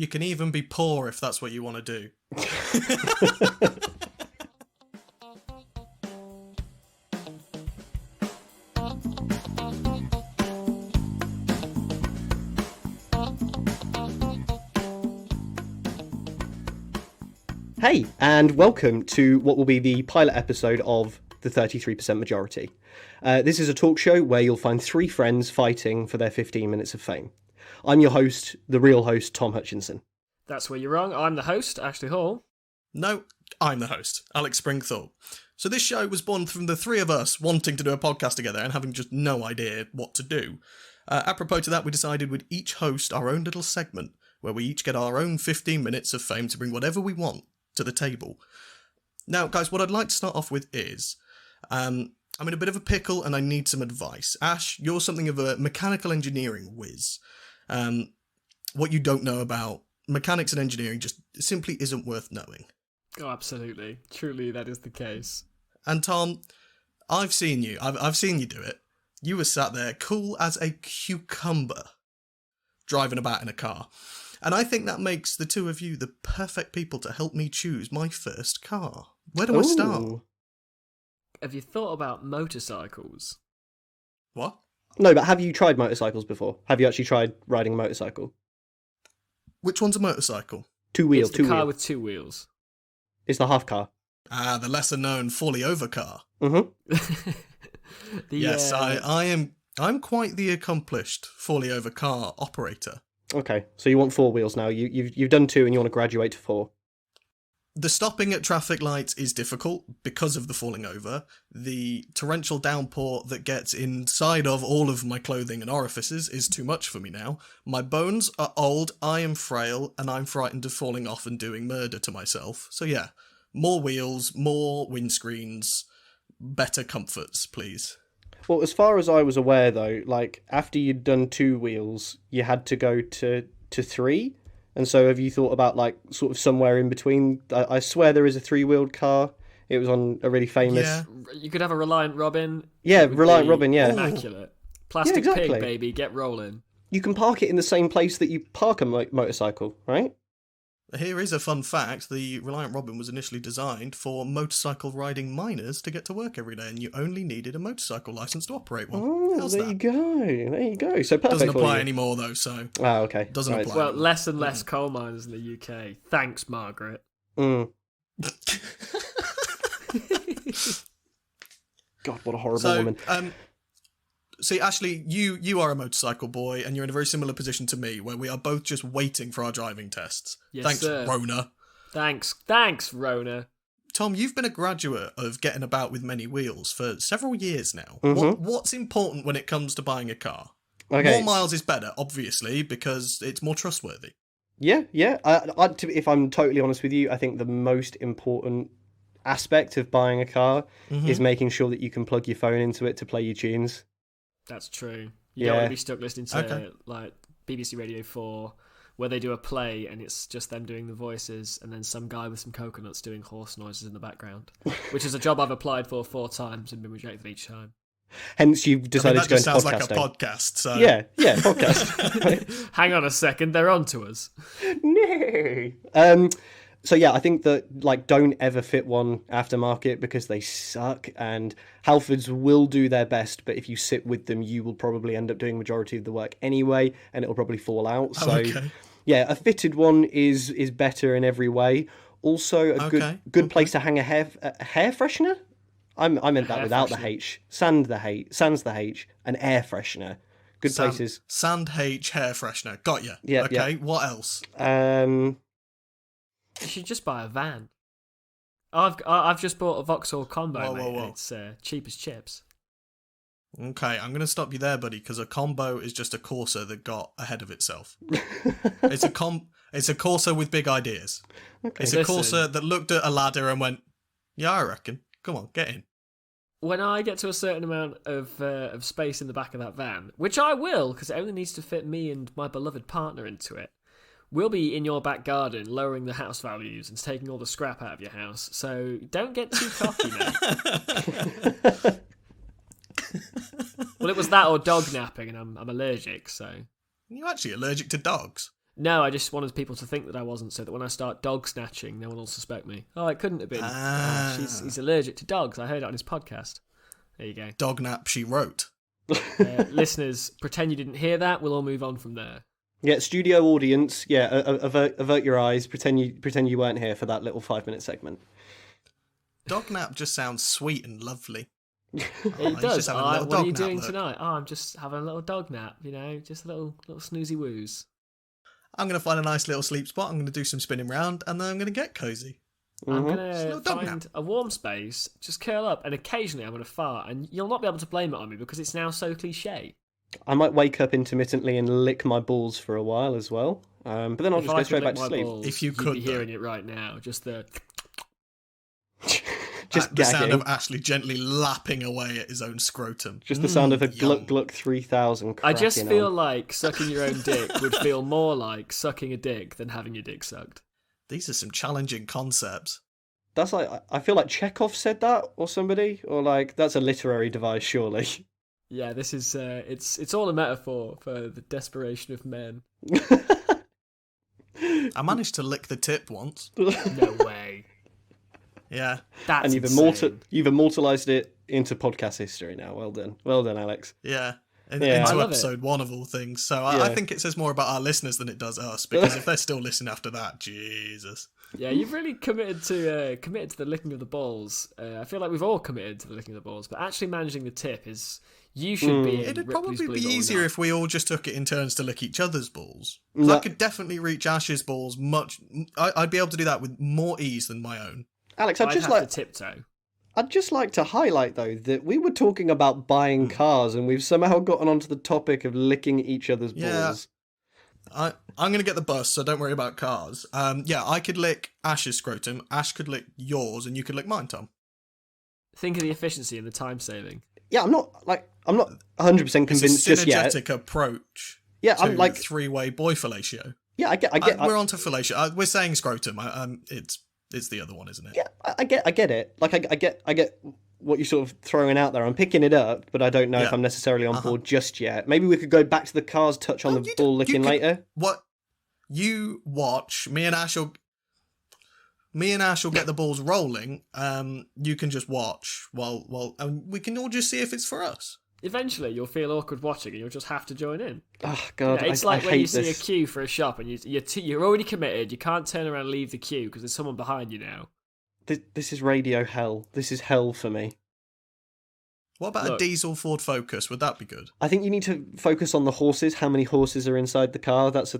You can even be poor if that's what you want to do. Hey, and welcome to what will be the pilot episode of The 33% Majority. This is a talk show where you'll find three friends fighting for their 15 minutes of fame. I'm your host, the real host, Tom Hutchinson. That's where you're wrong. I'm the host, Ashley Hall. No, I'm the host, Alex Springthorpe. So this show was born from the three of us wanting to do a podcast together and having just no idea what to do. Apropos to that, we decided we'd each host our own little segment, where we each get our own 15 minutes of fame to bring whatever we want to the table. Now, guys, what I'd like to start off with is, I'm in a bit of a pickle and I need some advice. Ash, you're something of a mechanical engineering whiz. What you don't know about mechanics and engineering just simply isn't worth knowing. Oh, absolutely. Truly, that is the case. And Tom, I've seen you. I've seen you do it. You were sat there cool as a cucumber, driving about in a car. And I think that makes the two of you the perfect people to help me choose my first car. Where do I start? Have you thought about motorcycles? What? No, but have you tried motorcycles before? Have you actually tried riding a motorcycle? Which one's a motorcycle? Two wheels, It's the car wheel. with two wheels. It's the half car. Ah, the lesser known fully over car. Mm-hmm. Yes, I'm quite the accomplished fully over car operator. Okay, so you want four wheels now. You've done two and you want to graduate to four. The stopping at traffic lights is difficult because of the falling over. The torrential downpour that gets inside of all of my clothing and orifices is too much for me now. My bones are old, I am frail, and I'm frightened of falling off and doing murder to myself. So yeah, more wheels, more windscreens, better comforts, please. Well, as far as I was aware, though, like, after you'd done two wheels, you had to go to three. And so have you thought about, like, sort of somewhere in between? I swear there is a three-wheeled car. It was on a really famous... Yeah. You could have a Reliant Robin. Yeah, Reliant Robin, yeah. Immaculate. Plastic exactly. pig, baby, get rolling. You can park it in the same place that you park a motorcycle, right? Here is a fun fact. The Reliant Robin was initially designed for motorcycle riding miners to get to work every day, and you only needed a motorcycle licence to operate one. Oh, How's there that? you go. There you go. So perfect Doesn't for apply you. anymore, though, so... Ah, okay. Doesn't Right. apply. Well, less and less coal miners in the UK. Thanks, Margaret. Mm. God, what a horrible woman. See, Ashley, you are a motorcycle boy, and you're in a very similar position to me, where we are both just waiting for our driving tests. Yes, Thanks, sir. Rona. Thanks, Rona. Tom, you've been a graduate of getting about with many wheels for several years now. Mm-hmm. What's important when it comes to buying a car? Okay. More miles is better, obviously, because it's more trustworthy. Yeah. If I'm totally honest with you, I think the most important aspect of buying a car is making sure that you can plug your phone into it to play your tunes. That's true. You don't want to be stuck listening to like BBC Radio 4, where they do a play and it's just them doing the voices and then some guy with some coconuts doing horse noises in the background, which is a job I've applied for 4 times and been rejected each time. Hence, you've decided to go into sounds podcasting. like a podcast. So. Yeah, podcast. Hang on a second, they're on to us. No. So yeah, I think that, like, don't ever fit one aftermarket because they suck, and Halfords will do their best, but if you sit with them, you will probably end up doing majority of the work anyway, and it'll probably fall out. So yeah, a fitted one is better in every way. Also, a good place to hang a hair freshener. I meant that without the H. Sans the H. An air freshener. Good places. Sand H hair freshener. Got you. Yeah. Okay. Yeah. What else? You should just buy a van. I've just bought a Vauxhall combo, mate. Whoa. And it's cheap as chips. Okay, I'm going to stop you there, buddy, because a combo is just a Corsa that got ahead of itself. It's a Corsa with big ideas. Okay. It's a Corsa that looked at a ladder and went, "Yeah, I reckon. Come on, get in." When I get to a certain amount of space in the back of that van, which I will, because it only needs to fit me and my beloved partner into it, we'll be in your back garden, lowering the house values and taking all the scrap out of your house. So don't get too cocky, mate. Well, it was that or dog napping, and I'm allergic, so... Are you actually allergic to dogs? No, I just wanted people to think that I wasn't, so that when I start dog snatching, no one will suspect me. Oh, it couldn't have been. He's allergic to dogs. I heard it on his podcast. There you go. Dog nap she wrote. Listeners, pretend you didn't hear that. We'll all move on from there. Yeah, studio audience. Yeah, avert your eyes. Pretend you weren't here for that little 5-minute segment. Dog nap just sounds sweet and lovely. It does. What are you doing tonight? Oh, I'm just having a little dog nap. Just a little snoozy woos. I'm going to find a nice little sleep spot. I'm going to do some spinning round, and then I'm going to get cozy. I'm going to find a warm space, just curl up, and occasionally I'm going to fart, and you'll not be able to blame it on me because it's now so cliche. I might wake up intermittently and lick my balls for a while as well, but then I'll just go straight back to sleep. If you could, you'd be hearing it right now, just the... Just the sound of Ashley gently lapping away at his own scrotum. Just the sound of a Gluck Gluck 3000 cracking I just feel on. like sucking your own dick would feel more like sucking a dick than having your dick sucked. These are some challenging concepts. That's like, I feel like Chekhov said that, or somebody, or like, that's a literary device, surely. Yeah, this is, it's all a metaphor for the desperation of men. I managed to lick the tip once. No way. Yeah. That's and insane. you've immortalised it into podcast history now. Well done, Alex. Yeah. I Into love episode 1 of all things. So I think it says more about our listeners than it does us, because if they're still listening after that, Jesus. Yeah, you've really committed to the licking of the balls. I feel like we've all committed to the licking of the balls, but actually managing the tip is... You should be in It'd Ripley's probably Believe be It or easier Not. if we all just took it in turns to lick each other's balls. 'Cause I could definitely reach Ash's balls I'd be able to do that with more ease than my own. Alex, I'd have to tiptoe. I'd just like to highlight, though, that we were talking about buying cars, and we've somehow gotten onto the topic of licking each other's balls. I'm going to get the bus, so don't worry about cars. I could lick Ash's scrotum, Ash could lick yours, and you could lick mine, Tom. Think of the efficiency and the time saving. Yeah, I'm not 100% convinced just yet. It's a synergetic approach. Yeah, to I'm like three-way boy fellatio. Yeah, I get. We're onto fellatio. We're saying scrotum. It's the other one, isn't it? Yeah, I get it. Like I get what you're sort of throwing out there. I'm picking it up, but I don't know if I'm necessarily on board just yet. Maybe we could go back to the cars, touch on the ball licking later. What you watch? Me and Ash will get the balls rolling. You can just watch while we can all just see if it's for us. Eventually, you'll feel awkward watching, and you'll just have to join in. Oh God, it's like when you see this. a queue for a shop, and you're already committed. You can't turn around and leave the queue because there's someone behind you now. This is radio hell. This is hell for me. What about a diesel Ford Focus? Would that be good? I think you need to focus on the horses. How many horses are inside the car? That's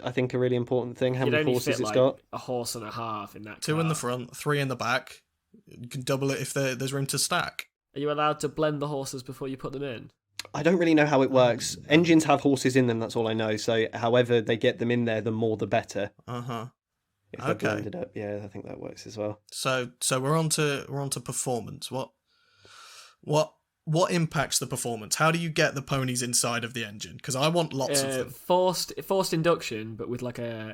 I think a really important thing. How many horses it's got? A horse and a half in that. 2 car. in the front, 3 in the back. You can double it if there's room to stack. Are you allowed to blend the horses before you put them in? I don't really know how it works. Engines have horses in them, that's all I know. So however they get them in there, the more the better. If they're blended up, yeah, I think that works as well. So we're on to performance. What impacts the performance? How do you get the ponies inside of the engine? Because I want lots of them. Forced induction, but with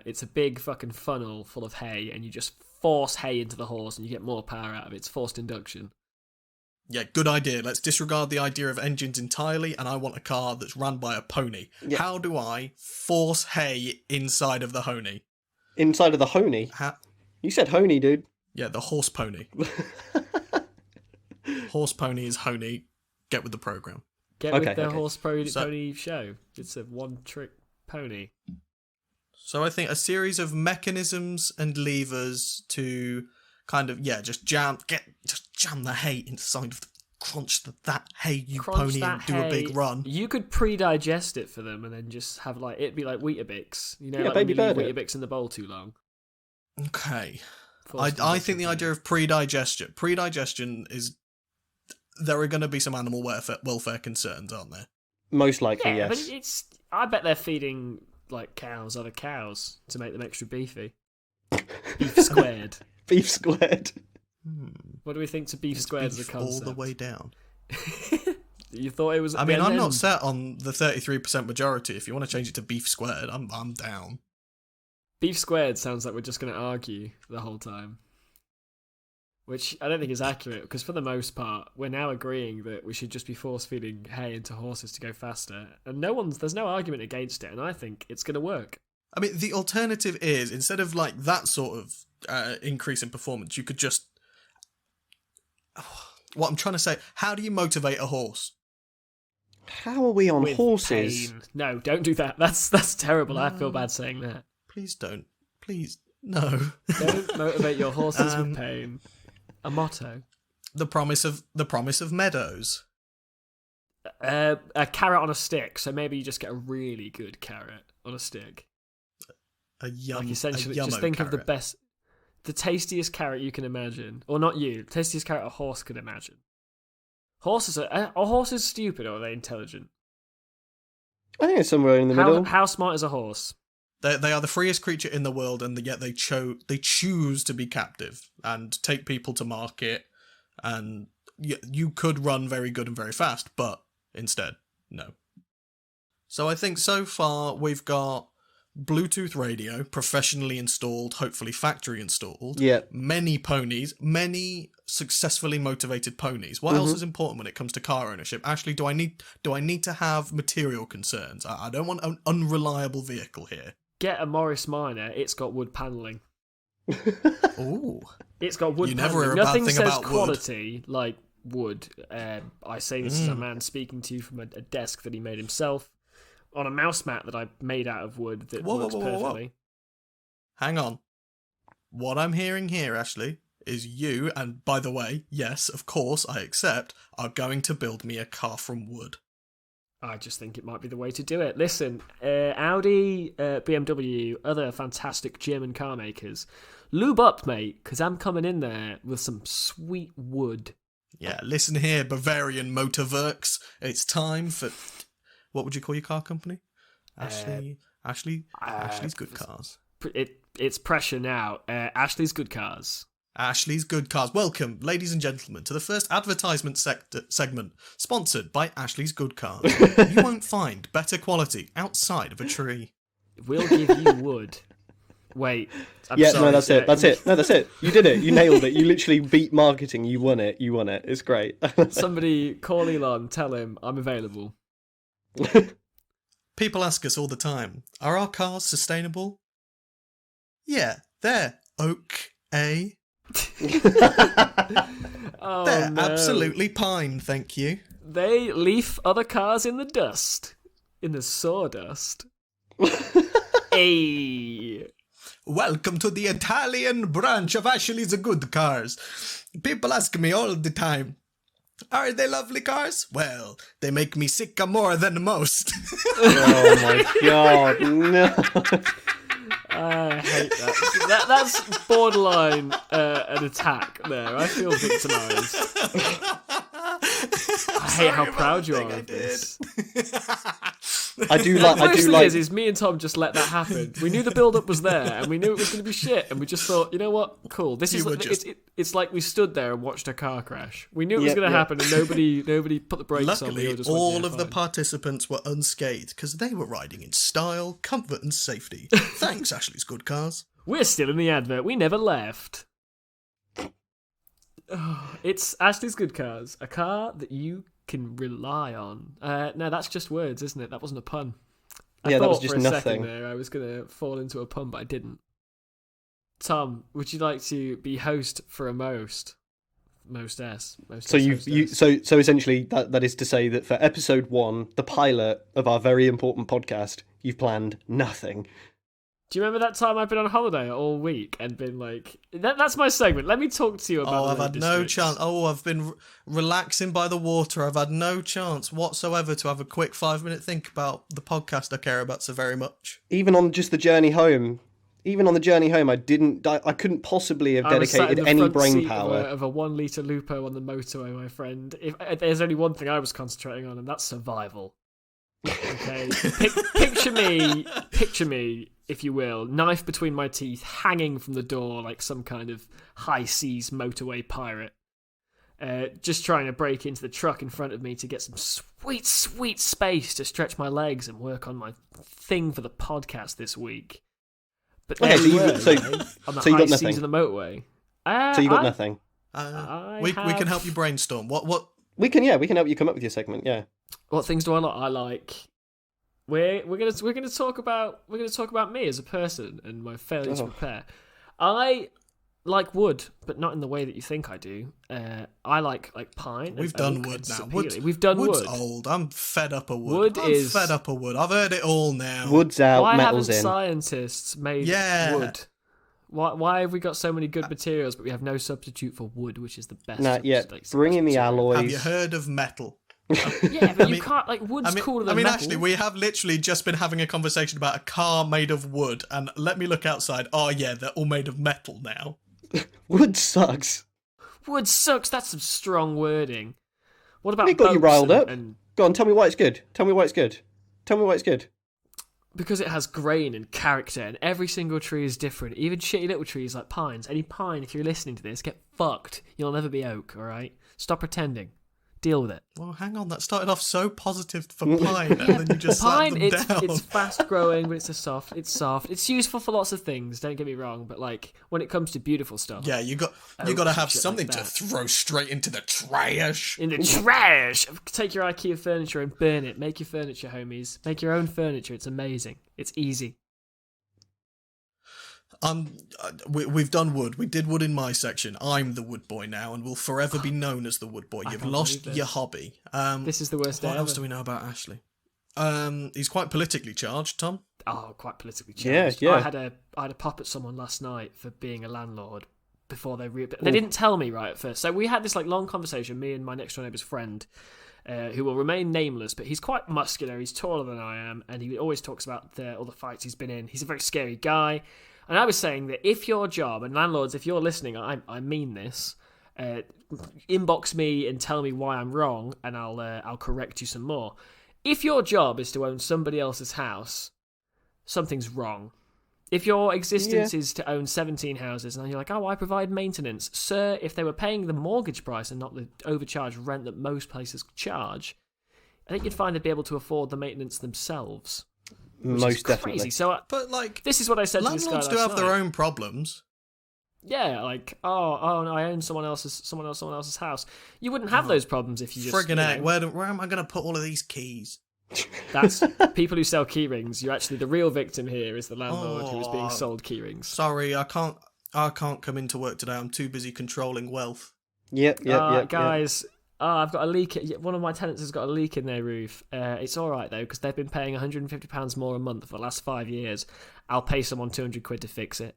it's a big fucking funnel full of hay, and you just force hay into the horse, and you get more power out of it. It's forced induction. Yeah, good idea. Let's disregard the idea of engines entirely, and I want a car that's run by a pony. Yeah. How do I force hay inside of the Honey? Inside of the Honey? You said Honey, dude. Yeah, the horse pony. Horse pony is Honey. Get with the program. Get with the horse pony show. It's a one-trick pony. So I think a series of mechanisms and levers to kind of just jam the hay inside of the crunch that hay pony and do a big run. You could pre-digest it for them and then just have it'd be like Weetabix. Like baby when you bird leave Weetabix in the bowl too long. Okay. I think the idea of pre-digestion is there are going to be some animal welfare concerns, aren't there? Most likely, yeah, yes. But I bet they're feeding cows other cows to make them extra beefy. Beef squared. Beef squared. What do we think to beef squared as a concept? All the way down. You thought it was... I'm not set on the 33% majority. If you want to change it to beef squared, I'm down. Beef squared sounds like we're just going to argue the whole time. Which I don't think is accurate, because for the most part, we're now agreeing that we should just be force-feeding hay into horses to go faster. And there's no argument against it, and I think it's going to work. I mean, the alternative is, instead of like that sort of increase in performance, you could just... What I'm trying to say, how do you motivate a horse? How are we on With horses? pain. No, don't do that. That's terrible. No. I feel bad saying that. Please don't. Please, no. Don't motivate your horses with pain. A motto. The promise of meadows. A carrot on a stick. So maybe you just get a really good carrot on a stick. Essentially, just think carrot. of the tastiest carrot you can imagine, or not you, the tastiest carrot a horse could imagine. Are horses stupid or are they intelligent? I think it's somewhere in the middle. How smart is a horse? They are the freest creature in the world, and yet they choose to be captive and take people to market. And you could run very good and very fast, but instead, no. So I think so far we've got Bluetooth radio, professionally installed, hopefully factory installed. Yeah. Many ponies, many successfully motivated ponies. What else is important when it comes to car ownership? Ashley, do I need to have material concerns? I don't want an unreliable vehicle here. Get a Morris Minor. It's got wood panelling. Ooh. It's got wood You panelling. never hear a bad Nothing thing says about quality like wood. I say this as a man speaking to you from a desk that he made himself on a mouse mat that I made out of wood that works perfectly. Hang on. What I'm hearing here, Ashley, is you, and by the way, yes, of course, I accept, are going to build me a car from wood. I just think it might be the way to do it. Listen, Audi, BMW, other fantastic German car makers, lube up, mate, because I'm coming in there with some sweet wood. Yeah, listen here, Bavarian Motorworks. It's time for... What would you call your car company? Ashley's Good Cars. It's pressure now. Ashley's Good Cars. Ashley's Good Cars. Welcome, ladies and gentlemen, to the first advertisement segment, sponsored by Ashley's Good Cars. You won't find better quality outside of a tree. We'll give you wood. Wait. Sorry. No, that's it. That's it. No, that's it. You did it. You nailed it. You literally beat marketing. You won it. It's great. Somebody call Elon. Tell him I'm available. People ask us all the time, are our cars sustainable? Yeah, they're okay. Oh, they're no. absolutely pine, thank you. They leaf other cars in the dust. In the sawdust. Hey. Welcome to the Italian branch of Ashley's Good Cars. People ask me all the time, are they lovely cars? Well, they make me sick more than most. Oh my god, no. I hate that. That's borderline an attack there. I feel victimised. I hate how proud you are of this. The worst thing is me and Tom just let that happen. We knew the build-up was there, and we knew it was going to be shit, and we just thought, you know what? Cool. This is it's like we stood there and watched a car crash. We knew it was going to happen, and nobody put the brakes on. Luckily, all of the participants were unscathed because they were riding in style, comfort, and safety. Thanks, Ashley's Good Cars. We're still in the advert. We never left. Oh, it's Ashley's Good Cars, a car that you can rely on. No, that's just words, isn't it? That wasn't a pun. I thought that was just for a nothing. second there I was going to fall into a pun, but I didn't. Tom, would you like to be host for a most? Most S. So so essentially that is to say that for episode 1, the pilot of our very important podcast, you've planned nothing. Do you remember that time I've been on holiday all week and been like... That's my segment. Let me talk to you about I've had no chance. I've been relaxing by the water. I've had no chance whatsoever to have a quick 5-minute think about the podcast I care about so very much. Even on just the journey home, I couldn't possibly have dedicated any brain power. Of a 1 litre Lupo on the motorway, my friend. If there's only one thing I was concentrating on, and that's survival. Okay, picture me, if you will, knife between my teeth, hanging from the door like some kind of high seas motorway pirate, just trying to break into the truck in front of me to get some sweet space to stretch my legs and work on my thing for the podcast this week. But okay, on the high seas of the motorway. So you got nothing. We can help you brainstorm. What? We can help you come up with your segment. Yeah. What things do I like? I like We're gonna talk about me as a person and my failure to prepare. I like wood, but not in the way that you think I do. I like pine. We've done wood now. We've done wood's wood. Old. I'm fed up of wood. I'm fed up of wood. I've heard it all now. Wood's out, Why metal's haven't in. scientists made wood? Why have we got so many good materials, but we have no substitute for wood, which is the best? Bring in the alloys. Have you heard of metal? Yeah, but you can't. Wood's cooler than metal. Actually, we have literally just been having a conversation about a car made of wood, and let me look outside. Oh yeah, they're all made of metal now. Wood sucks. Wood sucks. That's some strong wording. What about? It got you riled up. And... Go on, tell me why it's good. Tell me why it's good. Because it has grain and character, and every single tree is different. Even shitty little trees like pines. Any pine, if you're listening to this, get fucked. You'll never be oak. All right. Stop pretending. Deal with it. Well, hang on. That started off so positive for pine, and then you just slapped them down. It's fast growing, but it's soft. It's useful for lots of things. Don't get me wrong, but when it comes to beautiful stuff, yeah, you got to have something to throw straight into the trash. In the trash. Take your IKEA furniture and burn it. Make your furniture, homies. Make your own furniture. It's amazing. It's easy. We've done wood. We did wood in my section. I'm the wood boy now, and will forever be known as the wood boy. You've lost your hobby. This is the worst day What else ever. do we know about Ashley? He's quite politically charged, Tom. Oh, quite politically charged. Yeah. I had a pop at someone last night for being a landlord before they didn't tell me right at first. So we had this long conversation, me and my next door neighbour's friend, who will remain nameless, but he's quite muscular. He's taller than I am, and he always talks about all the fights he's been in. He's a very scary guy. And I was saying that if your job, and landlords, if you're listening, I mean this, inbox me and tell me why I'm wrong, and I'll correct you some more. If your job is to own somebody else's house, something's wrong. If your existence is to own 17 houses, and you're like, oh, I provide maintenance. Sir, if they were paying the mortgage price and not the overcharged rent that most places charge, I think you'd find they'd be able to afford the maintenance themselves. Most definitely. So, but this is what I said to this guy landlords do have their own problems. Yeah, oh no, I own someone else's house. You wouldn't have those problems if you just friggin' heck. Where am I going to put all of these keys? That's people who sell key rings. You're actually the real victim here. Is the landlord who is being sold key rings. Sorry, I can't come into work today. I'm too busy controlling wealth. Yep. Guys. I've got a leak. One of my tenants has got a leak in their roof. It's all right though because they've been paying £150 more a month for the last 5 years. I'll pay someone £200 to fix it.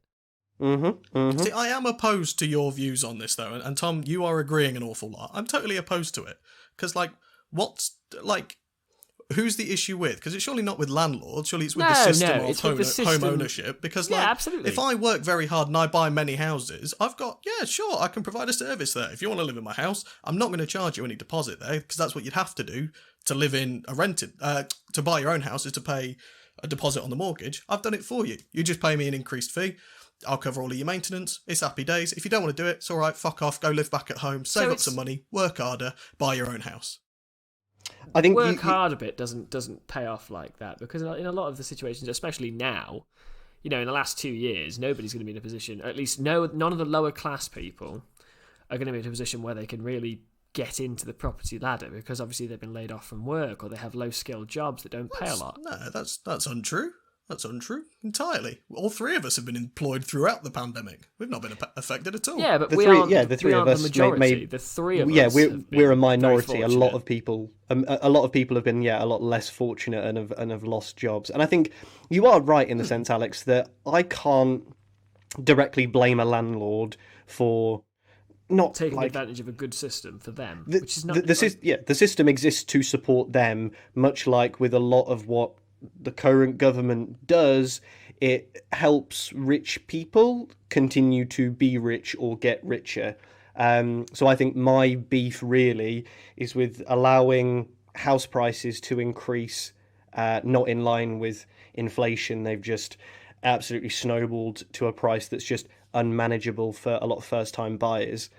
Mm-hmm. See, I am opposed to your views on this though, and Tom, you are agreeing an awful lot. I'm totally opposed to it because, who's the issue with? Because it's surely not with landlords. Surely it's with the system of home ownership. Because, absolutely. if I work very hard and I buy many houses, I've got, I can provide a service there. If you want to live in my house, I'm not going to charge you any deposit there because that's what you'd have to do to live in a rented, to buy your own house is to pay a deposit on the mortgage. I've done it for you. You just pay me an increased fee. I'll cover all of your maintenance. It's happy days. If you don't want to do it, it's all right. Fuck off. Go live back at home. Save up some money. Work harder. Buy your own house. I think work hard a bit doesn't pay off like that because in a lot of the situations, especially now, in the last 2 years, nobody's going to be in a position. At least none of the lower class people are going to be in a position where they can really get into the property ladder because obviously they've been laid off from work or they have low skilled jobs that don't pay a lot. No, that's untrue. That's untrue entirely. All three of us have been employed throughout the pandemic. We've not been affected at all. Yeah, but the we three, aren't. Yeah, the three of us the majority. made. The three of us. Yeah, we're a minority. A lot fortunate. of people. A lot of people have been a lot less fortunate and have lost jobs. And I think you are right in the sense, Alex, that I can't directly blame a landlord for not taking advantage of a good system for them, which is not the system exists to support them, much like with a lot of what the current government does. It helps rich people continue to be rich or get richer. So I think my beef really is with allowing house prices to increase, not in line with inflation. They've just absolutely snowballed to a price that's just unmanageable for a lot of first-time buyers.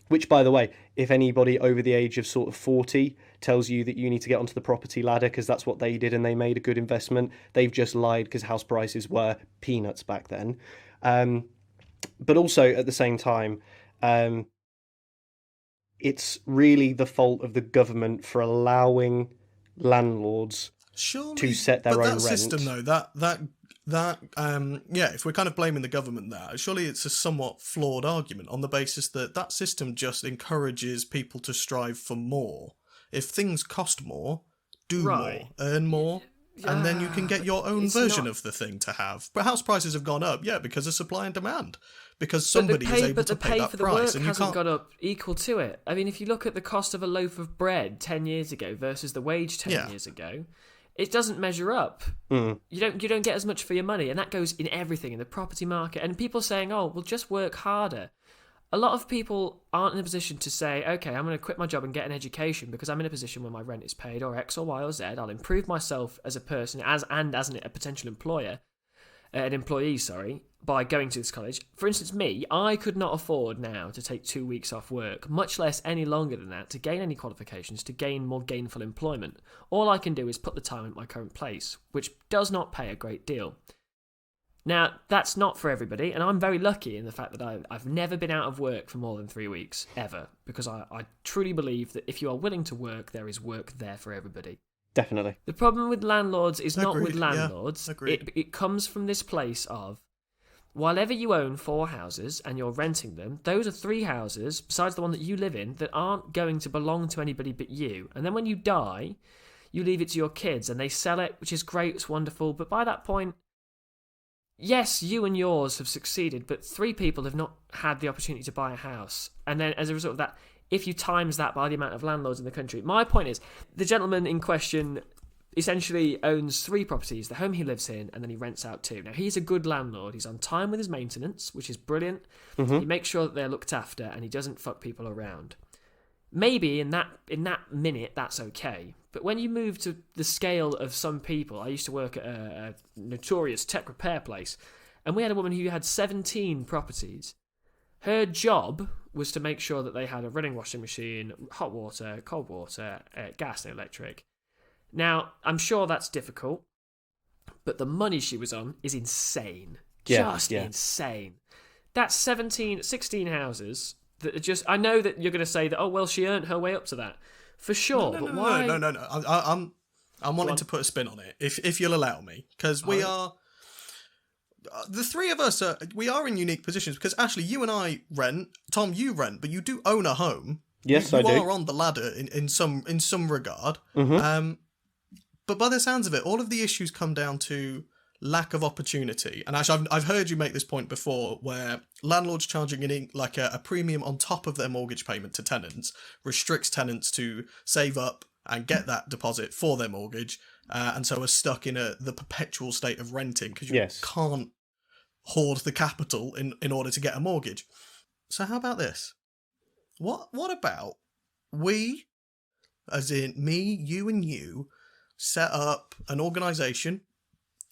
Which, by the way, if anybody over the age of sort of 40 tells you that you need to get onto the property ladder because that's what they did and they made a good investment, they've just lied because house prices were peanuts back then. But also, at the same time, it's really the fault of the government for allowing landlords Surely, to set their but own that rent. system though, yeah, if we're kind of blaming the government there, surely it's a somewhat flawed argument on the basis that that system just encourages people to strive for more. If things cost more, do Right. more, earn more, and then you can get but your own it's version not- of the thing to have. But house prices have gone up, yeah, because of supply and demand. Because But the somebody is pay, able but to the pay pay that for the price, work and you hasn't can't. gone up equal to it. I mean, if you look at the cost of a loaf of bread 10 years ago versus the wage 10 Yeah. years ago, it doesn't measure up. You don't get as much for your money, and that goes in everything in the property market. And people saying, "Oh, well, just work harder." A lot of people aren't in a position to say, "Okay, I'm going to quit my job and get an education because I'm in a position where my rent is paid, or X or Y or Z. I'll improve myself as a person, as a potential employer." An employee, sorry, by going to this college. For instance, me, I could not afford now to take 2 weeks off work, much less any longer than that, to gain any qualifications, to gain more gainful employment. All I can do is put the time at my current place, which does not pay a great deal. Now, that's not for everybody, and I'm very lucky in the fact that I've never been out of work for more than 3 weeks, ever, because I truly believe that if you are willing to work, there is work there for everybody. Definitely. The problem with landlords is not with Agreed, yeah, landlords. agreed. It comes from this place of, while ever you own 4 houses and you're renting them, those are 3 houses, besides the one that you live in, that aren't going to belong to anybody but you. And then when you die, you leave it to your kids and they sell it, which is great, it's wonderful. But by that point, yes, you and yours have succeeded, but 3 people have not had the opportunity to buy a house. And then as a result of that, if you times that by the amount of landlords in the country, my point is, the gentleman in question essentially owns 3 properties, the home he lives in, and then he rents out 2. Now, he's a good landlord. He's on time with his maintenance, which is brilliant. He makes sure that they're looked after, and he doesn't fuck people around. Maybe in that minute, that's okay. But when you move to the scale of some people, I used to work at a notorious tech repair place, and we had a woman who had 17 properties. Her job was to make sure that they had a running washing machine, hot water, cold water, gas and electric. Now, I'm sure that's difficult, but the money she was on is insane. Just insane. That's 16 houses that are just... I know that you're going to say that, oh, well, she earned her way up to that. For sure, but why... No. I'm wanting to put a spin on it, if you'll allow me, because we are... The 3 of us, we are in unique positions, because Ashley, you and I rent, Tom, you rent, but you do own a home. Yes, I do. You do. are on the ladder in some regard. But by the sounds of it, all of the issues come down to lack of opportunity. And actually, I've heard you make this point before, where landlords charging a premium on top of their mortgage payment to tenants restricts tenants to save up and get that deposit for their mortgage, and so are stuck in the perpetual state of renting because you can't hoard the capital in order to get a mortgage. So how about this? What about we, as in me, you and you, set up an organisation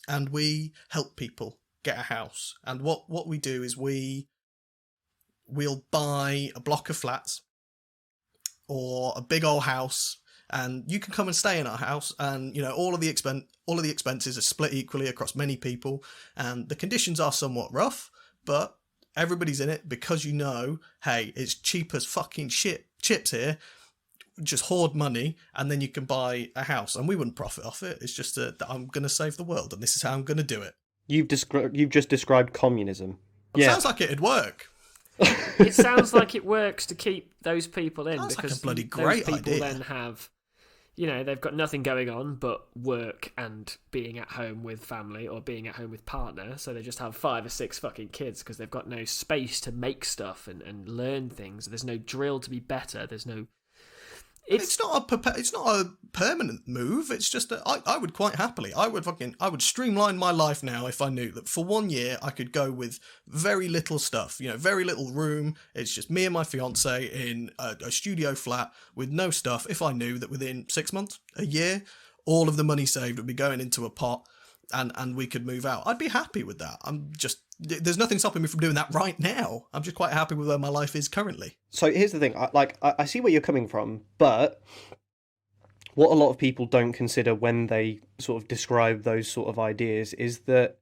and we help people get a house? And what we do is we'll buy a block of flats or a big old house, and you can come and stay in our house, and all of the expenses are split equally across many people, and the conditions are somewhat rough, but everybody's in it because hey, it's cheap as fucking chips here. Just hoard money, and then you can buy a house, and we wouldn't profit off it. It's just that I'm going to save the world, and this is how I'm going to do it. You've just described communism. Yeah. Sounds like it'd work. It sounds like it works to keep those people in. Sounds because like a bloody those great people idea. then have, they've got nothing going on but work and being at home with family or being at home with partner. So they just have 5 or 6 fucking kids because they've got no space to make stuff and learn things. There's no drill to be better. There's no... It's not a permanent move. It's just that I would quite happily. I would streamline my life now if I knew that for 1 year I could go with very little stuff. Very little room. It's just me and my fiance in a studio flat with no stuff. If I knew that within 6 months, a year, all of the money saved would be going into a pot, and we could move out, I'd be happy with that. There's nothing stopping me from doing that right now. I'm just quite happy with where my life is currently. So here's the thing, I see where you're coming from, but what a lot of people don't consider when they sort of describe those sort of ideas is that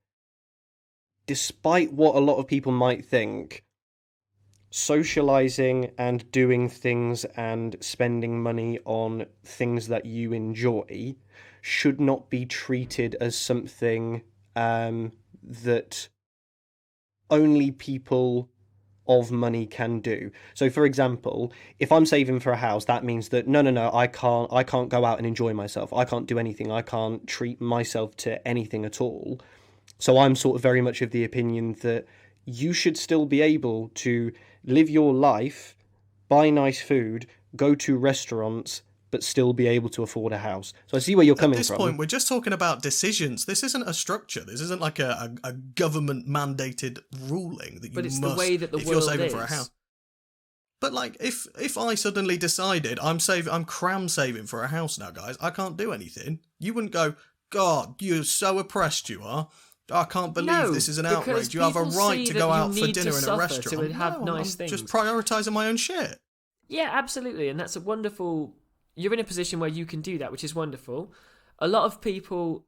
despite what a lot of people might think, socializing and doing things and spending money on things that you enjoy should not be treated as something that only people of money can do. So for example, if I'm saving for a house, that means that no, I can't go out and enjoy myself. I can't do anything. I can't treat myself to anything at all. So I'm sort of very much of the opinion that you should still be able to live your life, buy nice food, go to restaurants, but still be able to afford a house. So I see where you're coming from. At this point, we're just talking about decisions. This isn't a structure. This isn't like a government-mandated ruling that you But it's must, the way that the if world you're saving is. for a house. But like, if I suddenly decided I'm cram saving for a house now, guys, I can't do anything. You wouldn't go, God, you're so oppressed you are. I can't believe this is an outrage. You have a right to go out for dinner in a restaurant. To have nice I'm things. just prioritising my own shit. Yeah, absolutely, and that's a wonderful. You're in a position where you can do that, which is wonderful. A lot of people,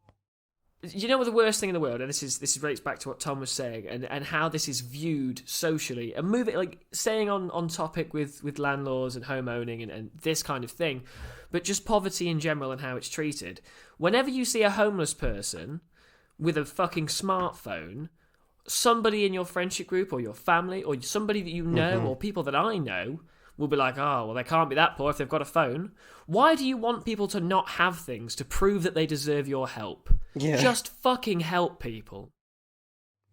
you know, what the worst thing in the world, and this relates back to what Tom was saying, and how this is viewed socially, and moving like staying on topic with landlords and home owning and this kind of thing, but just poverty in general and how it's treated. Whenever you see a homeless person with a fucking smartphone, somebody in your friendship group or your family or somebody that you know or people that I know will be like, oh, well, they can't be that poor if they've got a phone. Why do you want people to not have things to prove that they deserve your help? Yeah. Just fucking help people.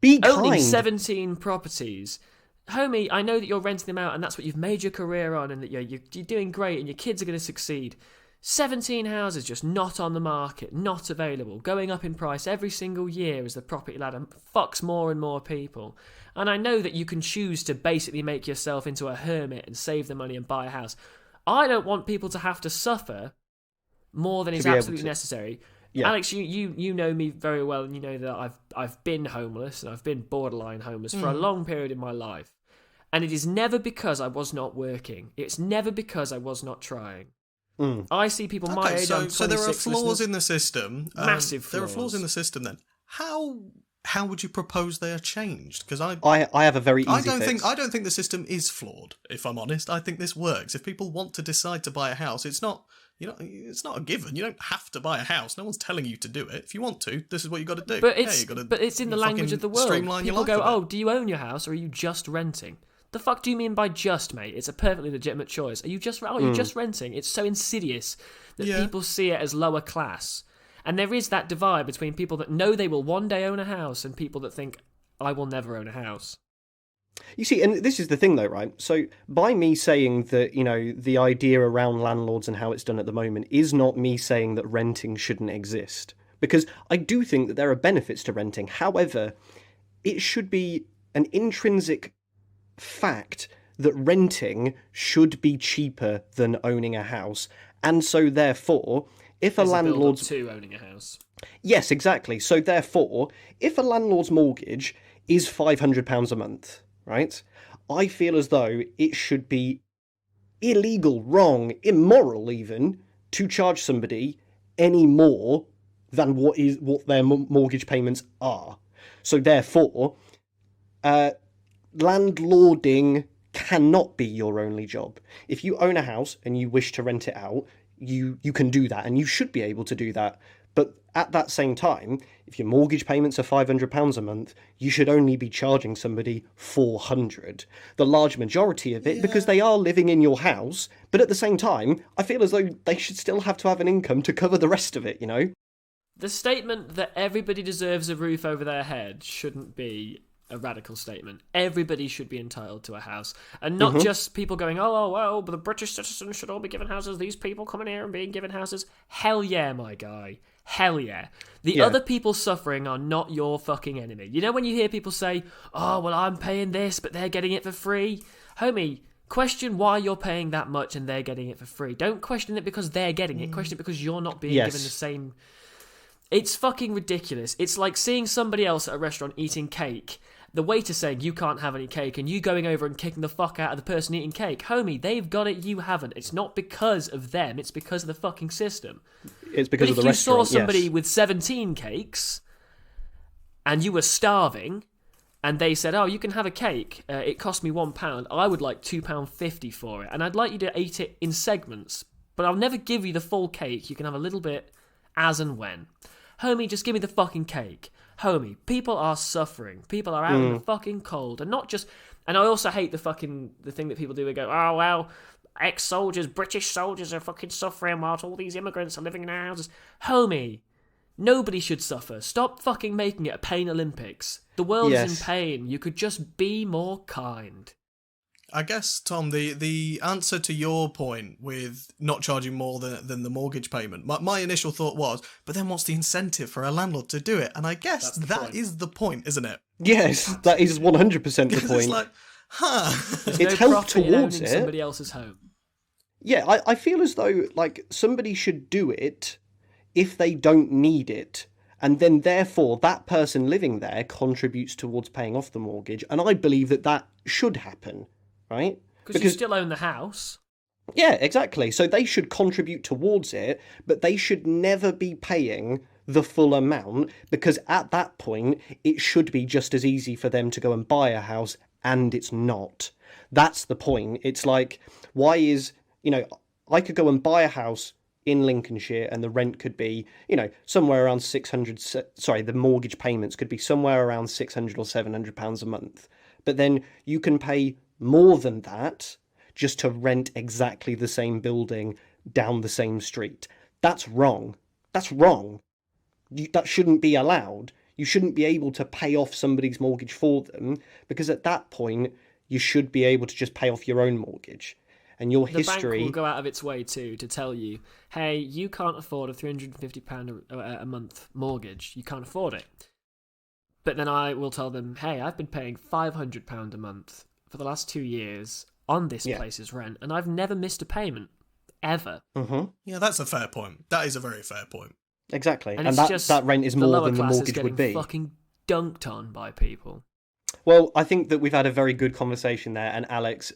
Be Owning kind. 17 properties. Homie, I know that you're renting them out and that's what you've made your career on and that you're doing great and your kids are going to succeed. 17 houses just not on the market, not available, going up in price every single year as the property ladder fucks more and more people. And I know that you can choose to basically make yourself into a hermit and save the money and buy a house. I don't want people to have to suffer more than is absolutely necessary. Yeah. Alex, you know me very well, and you know that I've been homeless and I've been borderline homeless for a long period in my life. And it is never because I was not working. It's never because I was not trying. I see people my age. So there are flaws in the system. Massive flaws. There are flaws in the system. Then how would you propose they are changed? Because I have a very easy fix. I don't think the system is flawed. If I'm honest, I think this works. If people want to decide to buy a house, it's not it's not a given. You don't have to buy a house. No one's telling you to do it. If you want to, this is what you got to do. But it's in the language of the world. People go, "Oh, do you own your house or are you just renting?" The fuck do you mean by just, mate? It's a perfectly legitimate choice. Are you just? Oh, you're just renting. It's so insidious that people see it as lower class, and there is that divide between people that know they will one day own a house and people that think, "I will never own a house." You see, and this is the thing though, right? So by me saying that, the idea around landlords and how it's done at the moment is not me saying that renting shouldn't exist, because I do think that there are benefits to renting. However, it should be an intrinsic fact that renting should be cheaper than owning a house, and so therefore if There's a landlord's to owning a house. Yes, exactly. So therefore if a landlord's mortgage is £500 a month, right, I feel as though it should be illegal, wrong, immoral even to charge somebody any more than what their mortgage payments are. So therefore landlording cannot be your only job. If you own a house and you wish to rent it out, you can do that, and you should be able to do that. But at that same time, if your mortgage payments are £500 a month, you should only be charging somebody £400. The large majority of it, because they are living in your house, but at the same time, I feel as though they should still have to have an income to cover the rest of it, The statement that everybody deserves a roof over their head shouldn't be a radical statement. Everybody should be entitled to a house, and not just people going, oh well, but the British citizens should all be given houses. These people coming here and being given houses. Hell yeah, my guy. Hell yeah. The other people suffering are not your fucking enemy. You know when you hear people say, oh well, I'm paying this, but they're getting it for free. Homie, question why you're paying that much and they're getting it for free. Don't question it because they're getting it. Question it because you're not being given the same. It's fucking ridiculous. It's like seeing somebody else at a restaurant eating cake, the waiter saying you can't have any cake, and you going over and kicking the fuck out of the person eating cake. Homie, they've got it, you haven't. It's not because of them, it's because of the fucking system. It's because of the restaurant, if you saw somebody with 17 cakes, and you were starving, and they said, oh, you can have a cake, it cost me £1, I would like £2.50 for it, and I'd like you to eat it in segments, but I'll never give you the full cake, you can have a little bit, as and when. Homie, just give me the fucking cake. Homie, people are suffering. People are out in the fucking cold. And not just... And I also hate the thing that people do. They go, oh, well, ex-soldiers, British soldiers are fucking suffering whilst all these immigrants are living in our houses. Homie, nobody should suffer. Stop fucking making it a pain Olympics. The world is in pain. You could just be more kind. I guess, Tom, the answer to your point with not charging more than the mortgage payment, my initial thought was, but then what's the incentive for a landlord to do it? And I guess that is the point, isn't it? Yes, that is 100% the point. It's like, It's no helped towards it. Somebody else's home. Yeah, I feel as though like somebody should do it if they don't need it. And then, therefore, that person living there contributes towards paying off the mortgage. And I believe that should happen. Right? Because you still own the house. Yeah, exactly. So they should contribute towards it, but they should never be paying the full amount, because at that point, it should be just as easy for them to go and buy a house, and it's not. That's the point. It's like, why is, I could go and buy a house in Lincolnshire and the rent could be, somewhere around the mortgage payments could be somewhere around £600 or £700 a month. But then you can pay more than that just to rent exactly the same building down the same street. That's wrong. That's wrong. That shouldn't be allowed. You shouldn't be able to pay off somebody's mortgage for them, because at that point you should be able to just pay off your own mortgage. And your history... The bank will go out of its way too to tell you, hey, you can't afford a £350 a month mortgage. You can't afford it. But then I will tell them, hey, I've been paying £500 a month for the last 2 years on this place's rent, and I've never missed a payment, ever. Mm-hmm. Yeah, that's a fair point. That is a very fair point. Exactly, and that rent is more than the mortgage would be. Fucking dunked on by people. Well, I think that we've had a very good conversation there, and Alex,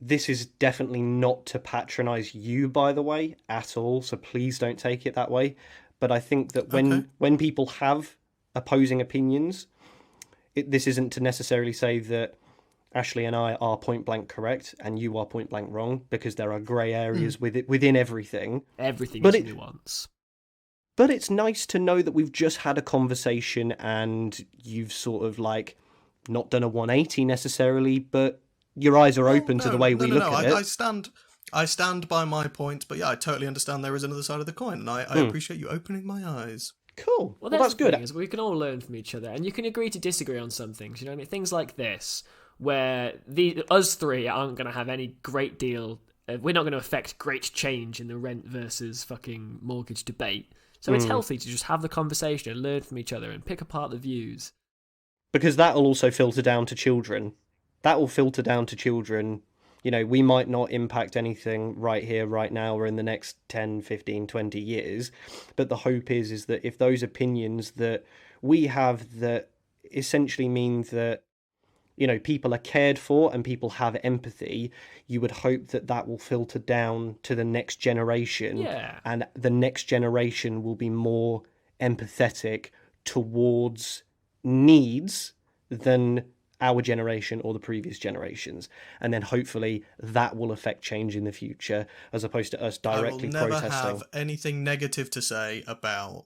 this is definitely not to patronise you, by the way, at all, so please don't take it that way. But I think that when people have opposing opinions, this isn't to necessarily say that Ashley and I are point blank correct and you are point blank wrong, because there are grey areas within everything. Everything is nuance. But it's nice to know that we've just had a conversation and you've sort of like not done a 180 necessarily, but your eyes are open to the way we look at it. I stand by my point, but yeah, I totally understand there is another side of the coin, and I appreciate you opening my eyes. Cool. Well, that's good. Is we can all learn from each other, and you can agree to disagree on some things. You know what I mean? Things like this, where us three aren't going to have any great deal. We're not going to affect great change in the rent versus fucking mortgage debate. So it's healthy to just have the conversation and learn from each other and pick apart the views. Because that will also filter down to children. That will filter down to children. We might not impact anything right here, right now, or in the next 10, 15, 20 years. But the hope is that if those opinions that we have that essentially mean that, people are cared for and people have empathy, you would hope that will filter down to the next generation. Yeah. And the next generation will be more empathetic towards needs than our generation or the previous generations, and then hopefully that will affect change in the future, as opposed to us directly protesting. I will never have anything negative to say about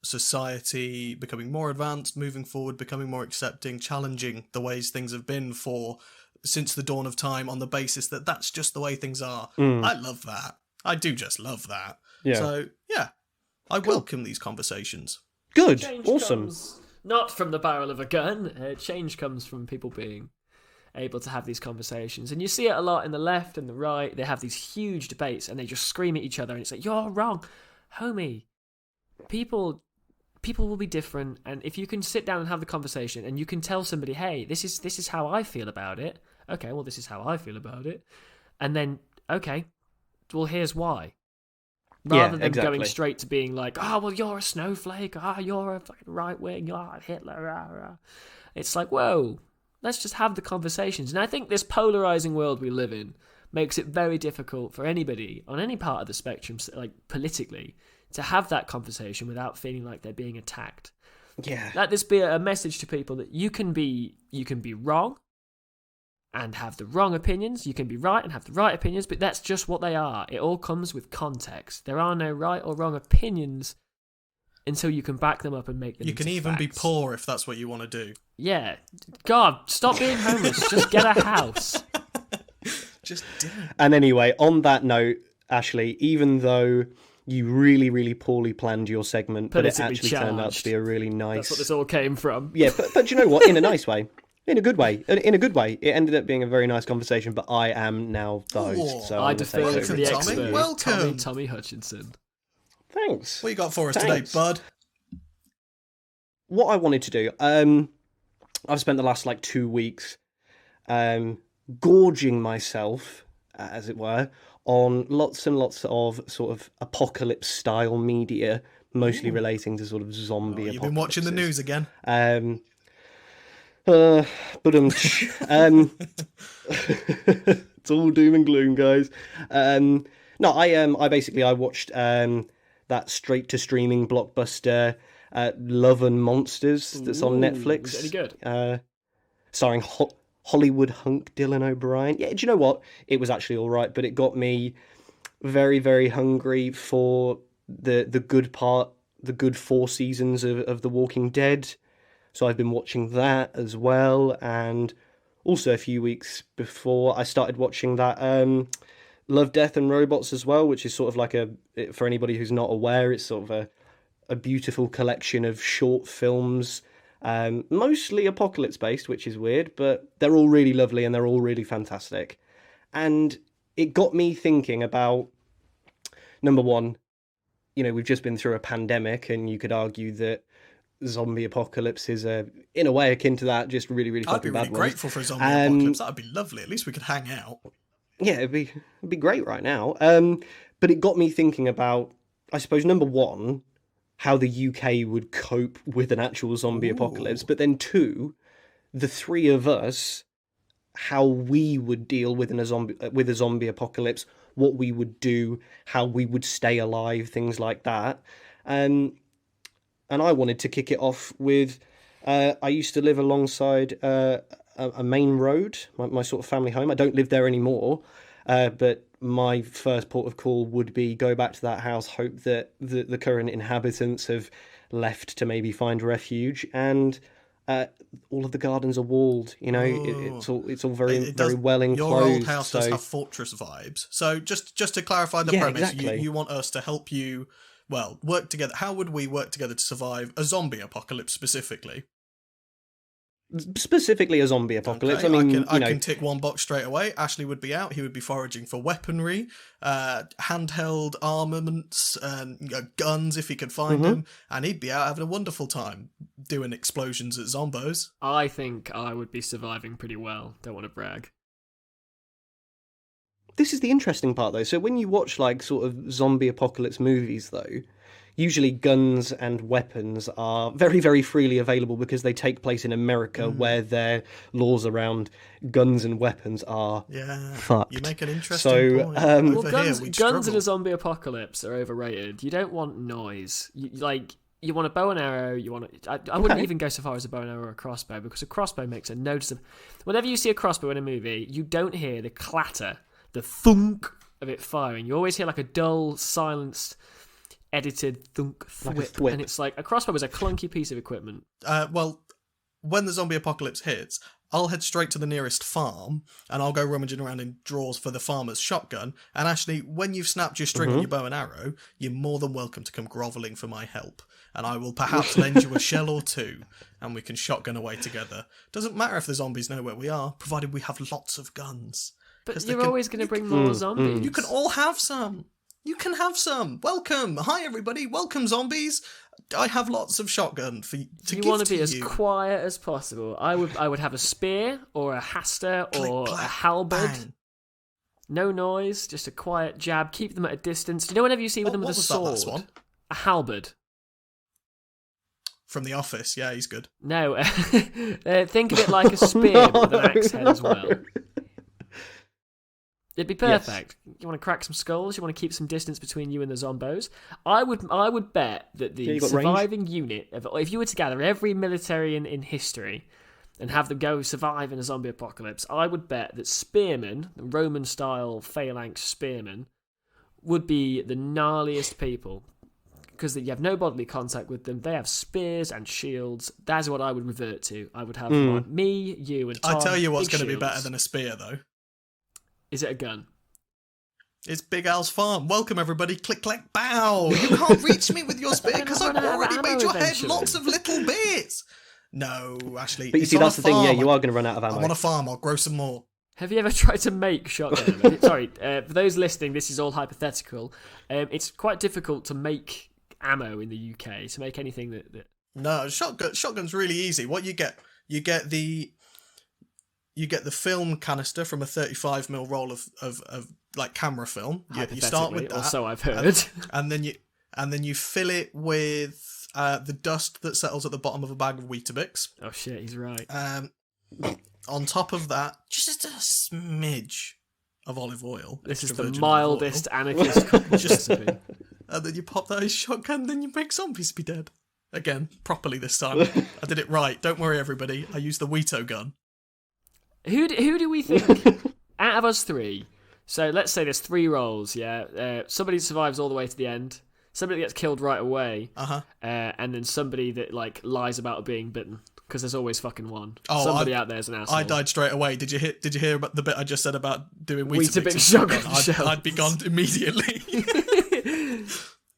society becoming more advanced, moving forward, becoming more accepting, challenging the ways things have been since the dawn of time, on the basis that that's just the way things are. I love that. I do just love that. Yeah. So yeah, I welcome these conversations. Good. Change awesome. Comes not from the barrel of a gun. Change comes from people being able to have these conversations. And you see it a lot in the left and the right. They have these huge debates and they just scream at each other and it's like, you're wrong. Homie, people will be different. And if you can sit down and have the conversation and you can tell somebody, hey, this is how I feel about it. Okay, well, this is how I feel about it. And then, okay, well, here's why. Rather than going straight to being like, oh, well, you're a snowflake, you're a fucking right-wing, you're Hitler, rah, rah. It's like, whoa, let's just have the conversations. And I think this polarising world we live in makes it very difficult for anybody on any part of the spectrum, like politically, to have that conversation without feeling like they're being attacked. Yeah. Let this be a message to people that you can be wrong, and have the wrong opinions. You can be right and have the right opinions, but that's just what they are. It all comes with context. There are no right or wrong opinions until you can back them up and make them You can into even be facts. poor if that's what you want to do. Yeah. God, stop being homeless. Just get a house. Just do it. And anyway, on that note, Ashley, even though you really, really poorly planned your segment, but it Politically actually turned out to charged. be a really nice... That's what this all came from. Yeah, but you know what? In a nice way. In a good way. In a good way. It ended up being a very nice conversation, but I am now the host. So I I'm gonna defer take to over. the Tommy. expert, Welcome. Tommy Hutchinson. Thanks. What you got for us Thanks. today, bud? What I wanted to do, I've spent the last 2 weeks gorging myself, as it were, on lots and lots of sort of apocalypse-style media, mostly relating to sort of zombie You've been watching the news again. But it's all doom and gloom, guys. No, I basically watched that straight to streaming blockbuster Love and Monsters that's on Netflix. Is it any good? Starring Hollywood hunk Dylan O'Brien. Yeah, do you know what? It was actually all right, but it got me very, very hungry for the good 4 seasons of The Walking Dead. So I've been watching that as well, and also a few weeks before I started watching that Love, Death and Robots as well, which is sort of for anybody who's not aware, it's sort of a beautiful collection of short films, mostly apocalypse based, which is weird, but they're all really lovely and they're all really fantastic. And it got me thinking about, number one, we've just been through a pandemic, and you could argue that zombie apocalypse is in a way akin to that, just really, really I'd be fucking really bad ones. grateful for a zombie apocalypse. That'd be lovely. At least we could hang out. Yeah, it'd be great right now. But it got me thinking about, I suppose, number one, how the UK would cope with an actual zombie apocalypse, but then two, the three of us, how we would deal with a zombie apocalypse, what we would do, how we would stay alive, things like that. And I wanted to kick it off with, I used to live alongside a main road, my sort of family home. I don't live there anymore, but my first port of call would be go back to that house, hope that the current inhabitants have left to maybe find refuge, and all of the gardens are walled. It's all very well enclosed. Your old house does so... have fortress vibes. So just to clarify the premise, exactly. you want us to help you, work together. How would we work together to survive a zombie apocalypse specifically? Specifically a zombie apocalypse. Okay, I mean, I can tick one box straight away. Ashley would be out. He would be foraging for weaponry, handheld armaments, and guns if he could find them, and he'd be out having a wonderful time doing explosions at zombos. I think I would be surviving pretty well. Don't want to brag. This is the interesting part, though. So when you watch sort of zombie apocalypse movies, though, usually guns and weapons are very, very freely available because they take place in America, where their laws around guns and weapons are fucked. You make an interesting point. Over guns in a zombie apocalypse are overrated. You don't want noise. You want a bow and arrow. I wouldn't even go so far as a bow and arrow or a crossbow, because a crossbow makes a noticeable... Whenever you see a crossbow in a movie, you don't hear the clatter, the thunk of it firing. You always hear a dull, silenced, edited thunk thwip, and it's a crossbow is a clunky piece of equipment. When the zombie apocalypse hits, I'll head straight to the nearest farm, and I'll go rummaging around in drawers for the farmer's shotgun. And actually, when you've snapped your string on your bow and arrow, you're more than welcome to come grovelling for my help, and I will perhaps lend you a shell or two, and we can shotgun away together. Doesn't matter if the zombies know where we are, provided we have lots of guns. But you're always going to bring more zombies. You can all have some. You can have some. Welcome. Hi, everybody. Welcome, zombies. I have lots of shotgun to give to you. You want to be as quiet as possible. I would have a spear or a haster or a halberd. Bang. No noise, just a quiet jab. Keep them at a distance. You know whenever you see them with a sword? That last one? A halberd. From The Office. Yeah, he's good. No. Think of it like a spear with an axe head as well. It'd be perfect. Yes. You want to crack some skulls. You want to keep some distance between you and the zombos. I would bet that the surviving unit, if you were to gather every military in history, and have them go survive in a zombie apocalypse, I would bet that spearmen, Roman-style phalanx spearmen, would be the gnarliest people. Because you have no bodily contact with them. They have spears and shields. That's what I would revert to. I would have like, me, you, and Tom. I tell you what's going to be better than a spear, though. Is it a gun? It's Big Al's farm. Welcome, everybody. Click, clack, bow. You can't reach me with your spear because I've already made your head lots of little bits. No, Ashley. But you see, that's the thing. Yeah, you are going to run out of ammo. I'm on a farm. I'll grow some more. Have you ever tried to make shotgun? Sorry, for those listening, this is all hypothetical. It's quite difficult to make ammo in the UK, to make anything that... No, shotgun's really easy. What you get the film canister from a 35mm roll of like camera film. You start with that, or so I've heard. And then you fill it with the dust that settles at the bottom of a bag of Weetabix. Oh shit, he's right. On top of that, just a smidge of olive oil. This is the mildest anarchist cooking recipe. And then you pop that in shotgun, then you make zombies be dead. Again, properly this time. I did it right. Don't worry, everybody. I used the Weeto gun. Who do we think, out of us three, so let's say there's 3 roles, yeah? Somebody survives all the way to the end, somebody gets killed right away, and then somebody that like lies about being bitten, because there's always fucking one. Somebody out there's an asshole. I died straight away. Did you hear about the bit I just said about doing Weetabix shotgun? I'd be gone immediately.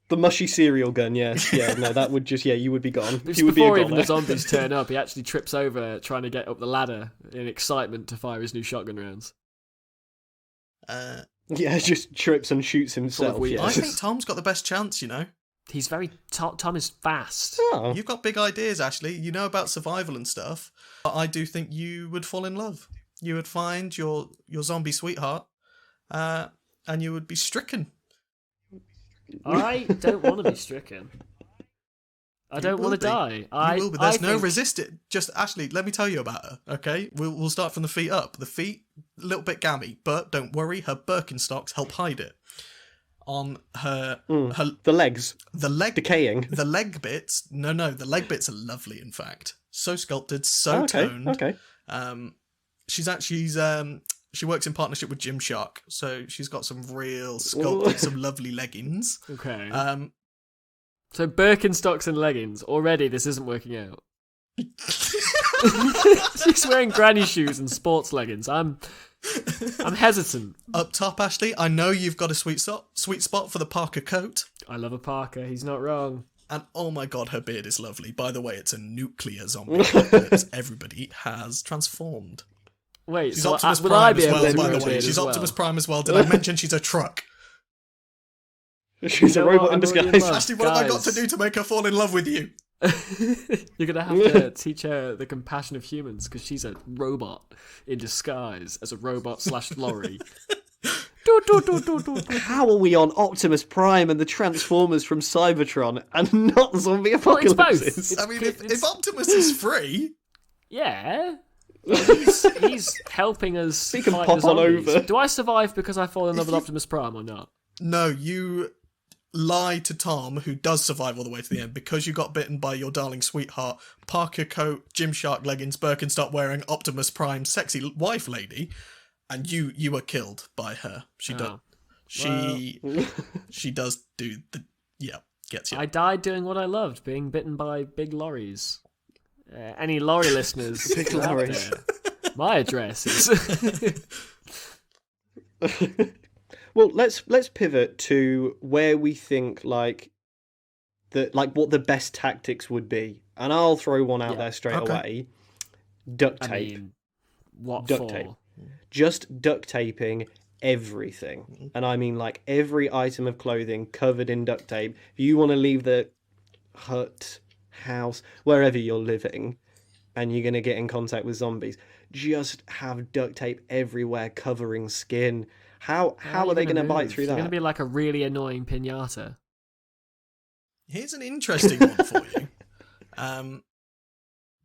The mushy cereal gun, yes. Yeah, no, that would just, you would be gone. It's you would before be even the zombies turn up, he actually trips over trying to get up the ladder in excitement to fire his new shotgun rounds. Yeah, just trips and shoots himself. I think Tom's got the best chance, you know. He's very... Tom is fast. Oh. You've got big ideas, Ashley. You know about survival and stuff. But I do think you would fall in love. You would find your zombie sweetheart, and you would be stricken. I don't want to be stricken. I don't want to die. You will be. There's no resisting. Just, Ashley, let me tell you about her, okay? We'll start from the feet up. The feet, a little bit gammy, but don't worry, her Birkenstocks help hide it. On her the legs, decaying. The leg bits, no, the leg bits are lovely. In fact, so sculpted, so toned. Okay. She works in partnership with Gymshark, so she's got some real sculpted, some lovely leggings. Okay. So Birkenstocks and leggings. Already, this isn't working out. She's wearing granny shoes and sports leggings. I'm hesitant. Up top, Ashley, I know you've got a sweet spot for the Parker coat. I love a Parker. He's not wrong. And oh my god, her beard is lovely. By the way, it's a nuclear zombie apocalypse. Everybody has transformed. Wait, she's so Optimus will Prime I be as able well, to by the way. She's Optimus Prime as well. Did I mention she's a truck? She's a robot in disguise. Ashley, what have I got to do to make her fall in love with you? You're going to have to teach her the compassion of humans, because she's a robot in disguise as a robot / lorry. How are we on Optimus Prime and the Transformers from Cybertron and not zombie apocalypses? I mean, if Optimus is free... Yeah... He's helping us he can fight pop the on zombies. over. Do I survive because I fall in love with Optimus Prime or not? No, you lie to Tom, who does survive all the way to the end, because you got bitten by your darling sweetheart, Parker coat, Gymshark leggings, Birkenstock wearing Optimus Prime sexy wife lady, and you were killed by her. She does do the gets you. I died doing what I loved, being bitten by big lorries. Any lorry listeners? Big lorries. My address is. Well, let's pivot to where we think what the best tactics would be, and I'll throw one out there straight away. Duct tape. I mean, what duct for? tape. Just duct taping everything, and I mean like every item of clothing covered in duct tape. If you want to leave the hut, house, wherever you're living, and you're going to get in contact with zombies, just have duct tape everywhere covering skin. How are they going to bite through that? It's going to be like a really annoying piñata. Here's an interesting one for you.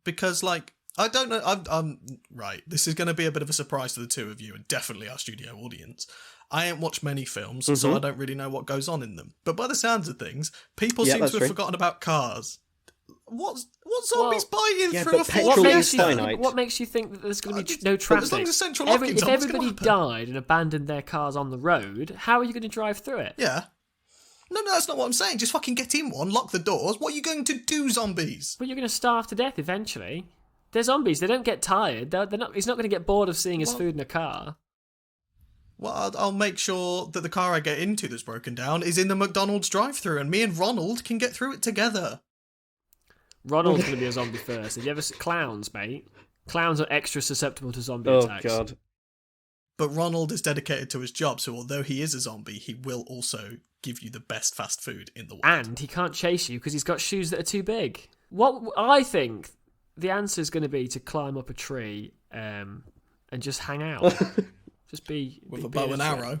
Because, like, I don't know, I'm right, this is going to be a bit of a surprise to the two of you, and definitely our studio audience. I ain't watched many films, so I don't really know what goes on in them. But by the sounds of things, people seem to have forgotten about cars. What zombies biting yeah, through a but full petrol makes is you finite. what makes you think that there's going to be no But as long traffic? as central If locking's on, what's gonna everybody happen? died and abandoned their cars on the road, how are you going to drive through it? Yeah. No, that's not what I'm saying. Just fucking get in one, lock the doors. What are you going to do, zombies? But you're going to starve to death eventually. They're zombies. They don't get tired. They're not. He's not going to get bored of seeing his food in a car. Well, I'll make sure that the car I get into that's broken down is in the McDonald's drive-thru, and me and Ronald can get through it together. Ronald's going to be a zombie first. Have you ever seen clowns, mate? Clowns are extra susceptible to zombie Oh attacks. god. But Ronald is dedicated to his job, so although he is a zombie, he will also give you the best fast food in the world. And he can't chase you because he's got shoes that are too big. What I think the answer is going to be to climb up a tree and just hang out. Just be with be- a be bow in and tree. arrow.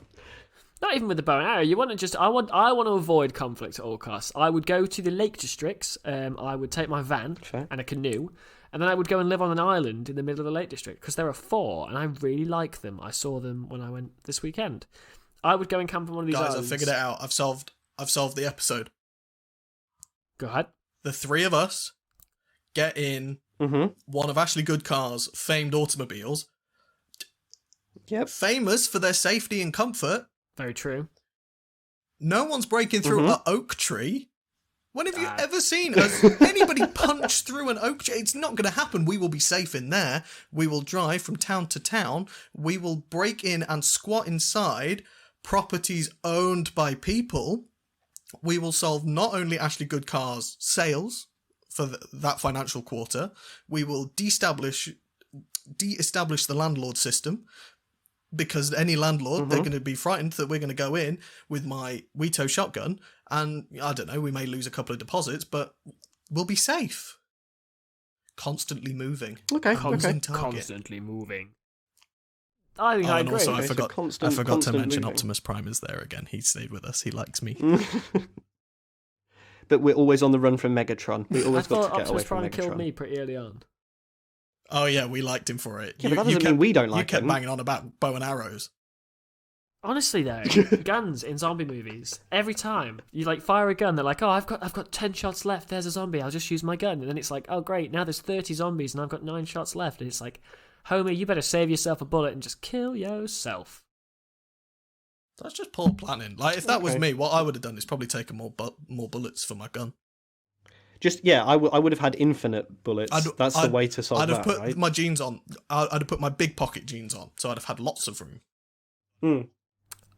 Not even with the bow and arrow. You want to just. I want to avoid conflict at all costs. I would go to the Lake Districts. I would take my van Fair. and a canoe, and then I would go and live on an island in the middle of the Lake District because there are 4, and I really like them. I saw them when I went this weekend. I would go and camp on one of these Guys, islands. I've figured it out. I've solved the episode. Go ahead. The 3 of us get in one of Ashley Goodcar's famed automobiles, Yep. famous for their safety and comfort. Very true. No one's breaking through an oak tree. When have you Ah. ever seen anybody punch through an oak tree? It's not going to happen. We will be safe in there. We will drive from town to town. We will break in and squat inside properties owned by people. We will solve not only Ashley Goodcar's sales for that financial quarter, we will de-establish the landlord system. Because any landlord, they're going to be frightened that we're going to go in with my Weeto shotgun, and I don't know, we may lose a couple of deposits, but we'll be safe. Constantly moving. Okay. Moving target. Constantly moving. I think Oh, I and agree. also I Okay, so forgot constant to mention moving. Optimus Prime is there again. He stayed with us. He likes me. But we're always on the run from Megatron. We I always got thought to get away Optimus from Prime Megatron. killed me pretty early on. Oh yeah, we liked him for it. Yeah, but that doesn't mean we don't You like kept him. banging on about bow and arrows. Honestly though, guns in zombie movies, every time you like fire a gun, they're like, "Oh, I've got 10 shots left. There's a zombie. I'll just use my gun." And then it's like, "Oh great, now there's 30 zombies and I've got 9 shots left." And it's like, "Homie, you better save yourself a bullet and just kill yourself." That's just poor planning. Like if that was Okay. me, what I would have done is probably taken more bullets for my gun. Just I would have had infinite bullets. That's the way to solve I'd have that, put right? my jeans on. I'd have put my big pocket jeans on, so I'd have had lots of room.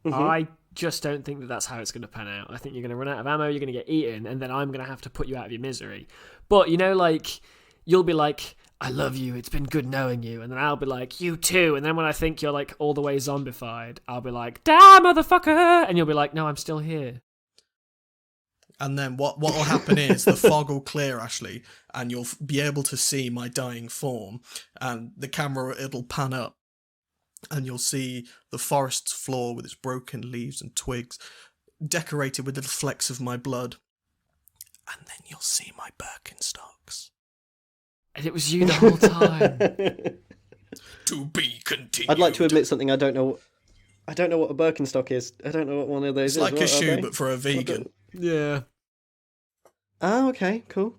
I just don't think that that's how it's going to pan out. I think you're going to run out of ammo, you're going to get eaten, and then I'm going to have to put you out of your misery. But, you know, like, you'll be like, "I love you, it's been good knowing you," and then I'll be like, "You too," and then when I think you're, like, all the way zombified, I'll be like, "Damn, motherfucker," and you'll be like, "No, I'm still here." And then what will happen is the fog will clear, Ashley, and you'll be able to see my dying form, and the camera, it'll pan up, and you'll see the forest's floor with its broken leaves and twigs, decorated with little flecks of my blood. And then you'll see my Birkenstocks. And it was you the whole time. To be continued. I'd like to admit something. I don't know what a Birkenstock is. I don't know what one of those It's is. like What a are shoe, they? but for a vegan. Yeah. Oh, okay. Cool.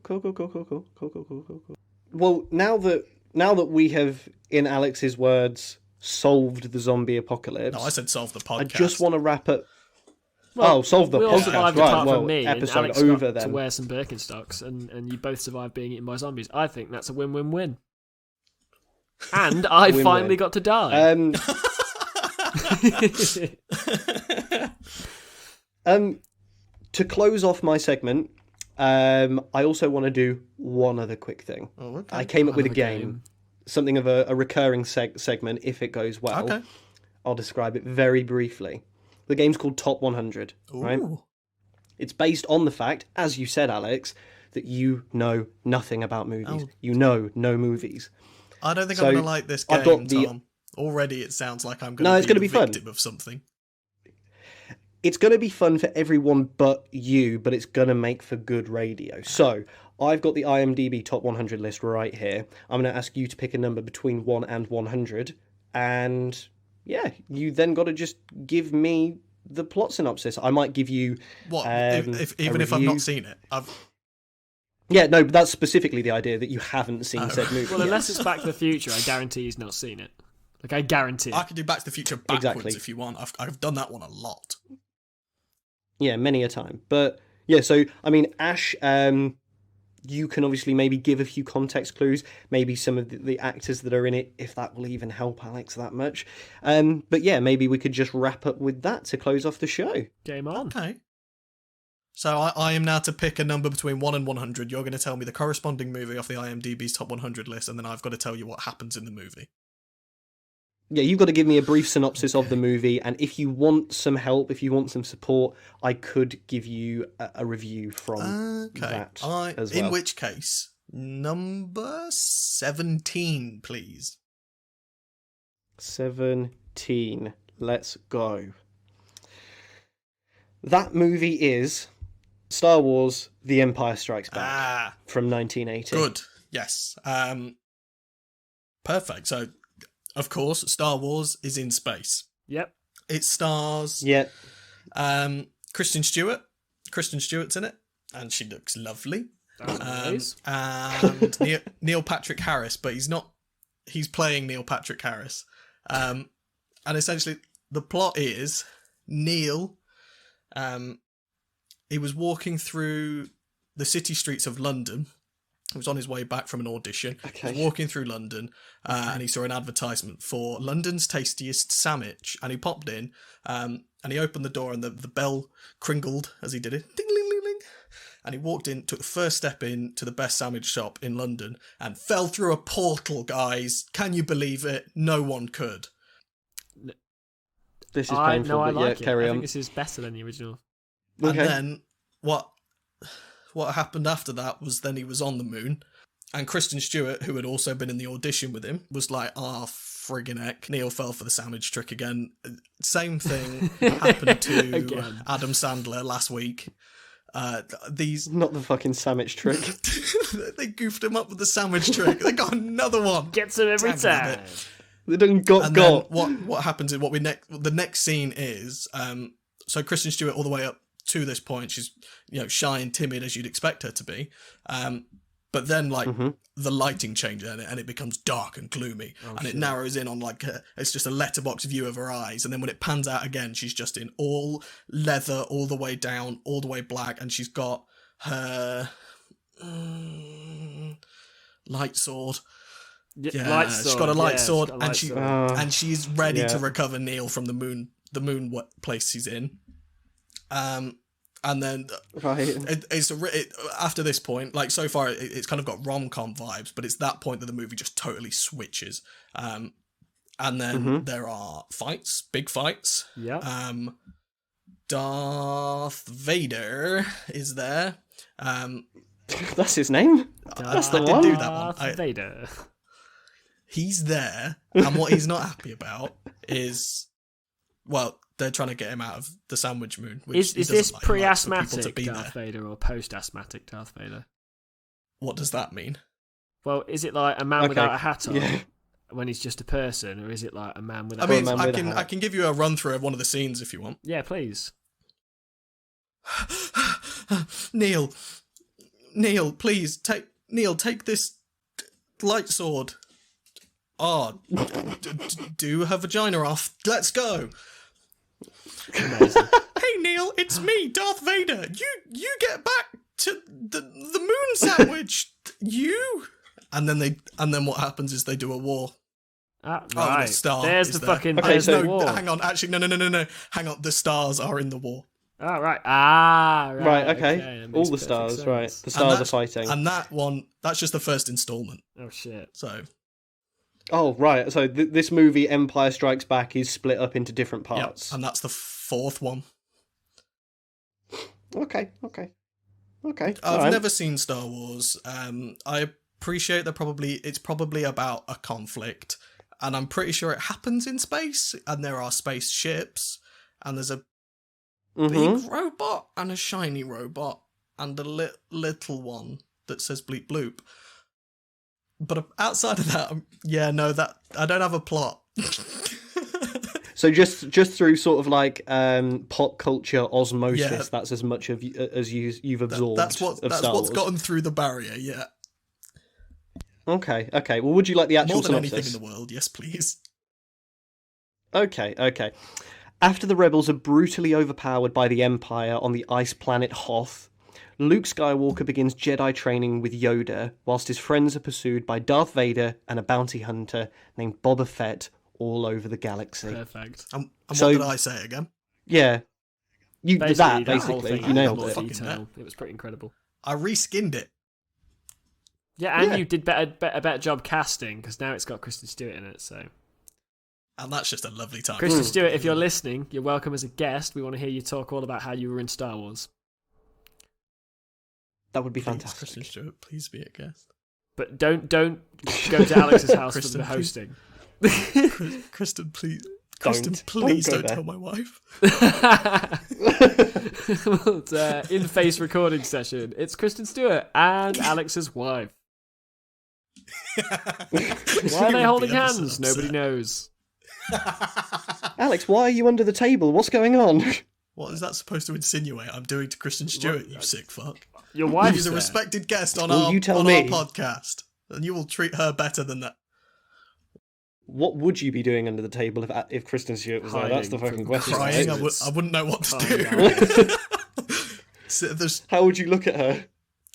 Well, now that we have, in Alex's words, solved the zombie apocalypse, No, I said solve the podcast. I just want to wrap up. Well, solve the we all podcast. survived Right, apart well, from me, and episode Alex over got to then. wear some Birkenstocks, and you both survived being eaten by zombies. I think that's a win-win-win. And I Win-win. finally got to die. To close off my segment, I also want to do one other quick thing. Oh, okay. I came up with a Another game, something of a recurring segment if it goes well. Okay. I'll describe it very briefly. The game's called Top 100, right? Ooh. It's based on the fact, as you said, Alex, that you know nothing about movies. Oh. You know no movies. I don't think So, I'm going to like this game, I've got the- Tom. Already it sounds like I'm going No, it's to gonna be be the fun. victim of something. It's going to be fun for everyone but you, but it's going to make for good radio. So, I've got the IMDb Top 100 list right here. I'm going to ask you to pick a number between 1 and 100. And, yeah, you then got to just give me the plot synopsis. I might give you... What? a Even if I've review. not seen it? Yeah, no, but that's specifically the idea that you haven't seen said movie. Well, unless it's Back to the Future, I guarantee he's not seen it. Like, I guarantee it. I could do Back to the Future backwards Exactly. if you want. I've done that one a lot. Yeah, many a time. But yeah, so I mean, Ash, you can obviously maybe give a few context clues, maybe some of the actors that are in it, if that will even help Alex that much. But yeah, maybe we could just wrap up with that to close off the show. Game on. Okay. So I am now to pick a number between 1 and 100. You're going to tell me the corresponding movie off the IMDb's top 100 list, and then I've got to tell you what happens in the movie. Yeah, you've got to give me a brief synopsis of the movie, and if you want some help, if you want some support, I could give you a review from that as well. In which case, number 17, please. 17. Let's go. That movie is Star Wars The Empire Strikes Back from 1980. Good. Yes. Perfect. So, of course, Star Wars is in space. Yep. It stars Kristen Stewart. Kristen Stewart's in it, and she looks lovely. Nice. And Neil Patrick Harris, but he's not. He's playing Neil Patrick Harris. And essentially, the plot is Neil. He was walking through the city streets of London. He was on his way back from an audition. Okay. He was walking through London, and he saw an advertisement for London's tastiest sandwich. And he popped in, and he opened the door, and the bell cringled as he did it. Ding, ling, ling, ling. And he walked in, took the first step in to the best sandwich shop in London, and fell through a portal, guys. Can you believe it? No one could. This is painful, no, I but like yeah, it. carry I on. think this is better than the original. And Okay. then what happened after that was then he was on the moon, and Kristen Stewart, who had also been in the audition with him, was like, friggin' heck, Neil fell for the sandwich trick again. Same thing happened to Again. Adam Sandler last week. These Not the fucking sandwich trick. they goofed him up with the sandwich trick. They got another one. Gets him every Damn time. it. They done got. Then what happens is the next scene is so Kristen Stewart all the way up to this point, she's shy and timid as you'd expect her to be, but then the lighting changes and it becomes dark and gloomy, and it narrows in on it's just a letterbox view of her eyes, and then when it pans out again, she's just in all leather all the way down, all the way black, and she's got her light sword. Yeah, she's got a light sword, and she's ready to recover Neil from the moon place he's in. And then after this point, so far it's kind of got rom-com vibes, but it's that point that the movie just totally switches. And then there are fights, big fights. Yeah. Darth Vader is there. That's his name. That's the I did one. do that one. Darth Vader. He's there, and what he's not happy about is, they're trying to get him out of the sandwich moon. Which Is this pre-asthmatic Darth Vader or post-asthmatic Darth Vader? What does that mean? Well, is it like a man without a hat on when he's just a person, or is it like a man without? I mean, I can give you a run through of one of the scenes if you want. Yeah, please. Neil, please take this light sword. Do her vagina off. Let's go. Amazing. Hey Neil, it's me, Darth Vader. You get back to the moon sandwich. And then what happens is they do a war. Right. The star There's is the there. fucking. Okay, There's so the war. Hang on. Actually, no. Hang on. The stars are in the war. Oh, right. Right. Okay. That All makes the perfect stars. sense. Right. The stars are fighting. And that one, that's just the first installment. Oh shit. So. Oh, right. So this movie, Empire Strikes Back, is split up into different Yeah, parts. and that's the fourth one. Okay. I've never seen Star Wars. I appreciate it's probably about a conflict, and I'm pretty sure it happens in space, and there are spaceships, and there's a big robot and a shiny robot and a little one that says bleep bloop. But outside of that, that I don't have a plot. So just through sort of like pop culture osmosis, Yeah. that's as much of as you've absorbed. That's of what's Star Wars. gotten through the barrier. Yeah, Okay. Well, would you like the actual more than synopsis? anything in the world. Yes, please. Okay. After the rebels are brutally overpowered by the Empire on the ice planet Hoth, Luke Skywalker begins Jedi training with Yoda, whilst his friends are pursued by Darth Vader and a bounty hunter named Boba Fett all over the galaxy. Perfect. And So- what did I say again? Yeah. You did that, whole basically. thing You nailed in it. more Fucking detail. It was pretty incredible. I reskinned it. Yeah, and Yeah. you did a better job casting because now it's got Kristen Stewart in it. So, And that's just a lovely time. Kristen Stewart, if you're listening, you're welcome as a guest. We want to hear you talk all about how you were in Star Wars. That would be Please, fantastic. Kristen Stewart, please be a guest. But don't go to Alex's house for Kristen, the please. hosting. Kristen, please. Don't. Kristen, please Don't don't, go there. tell my wife. In-face recording session. It's Kristen Stewart and Alex's wife. Why are they holding hands? Nobody knows. Alex, why are you under the table? What's going on? What is that supposed to insinuate I'm doing to Kristen Stewart, you sick fuck? Your wife's She's a there. respected guest on, Well, our, you tell on me. our podcast, and you will treat her better than that. What would you be doing under the table if Kristen Stewart was there? That's the Hiding fucking from question. Crying, right? I wouldn't know what to Crying do. out. So How would you look at her?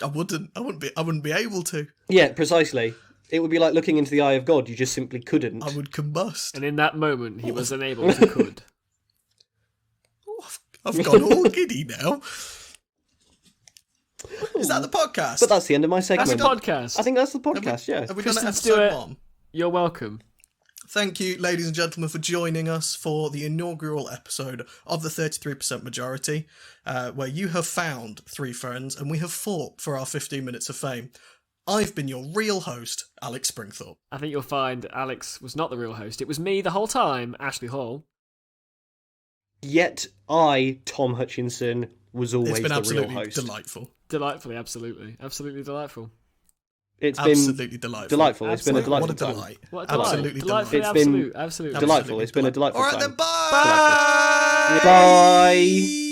I wouldn't be able to. Yeah, precisely. It would be like looking into the eye of God. You just simply couldn't. I would combust. And in that moment, he was unable to could. I've gone all giddy now. Is that the podcast? But that's the end of my segment. That's a podcast. I think that's the podcast. Yeah. Have we done Kristen episode Stewart. 1? You're welcome. Thank you, ladies and gentlemen, for joining us for the inaugural episode of the 33% Majority, where you have found 3 friends and we have fought for our 15 minutes of fame. I've been your real host, Alex Springthorpe. I think you'll find Alex was not the real host. It was me the whole time, Ashley Hall. Yet I, Tom Hutchinson, was always It's been the real absolutely host. delightful. Delightfully, absolutely. Absolutely delightful. It's been Absolutely delightful. delightful. It's been a Absolutely. delightful What a time. delight. What a delight. Absolutely Delightfully delightful. It's been absolute. Delightful. It's been a delightful All right time. then, bye! Bye.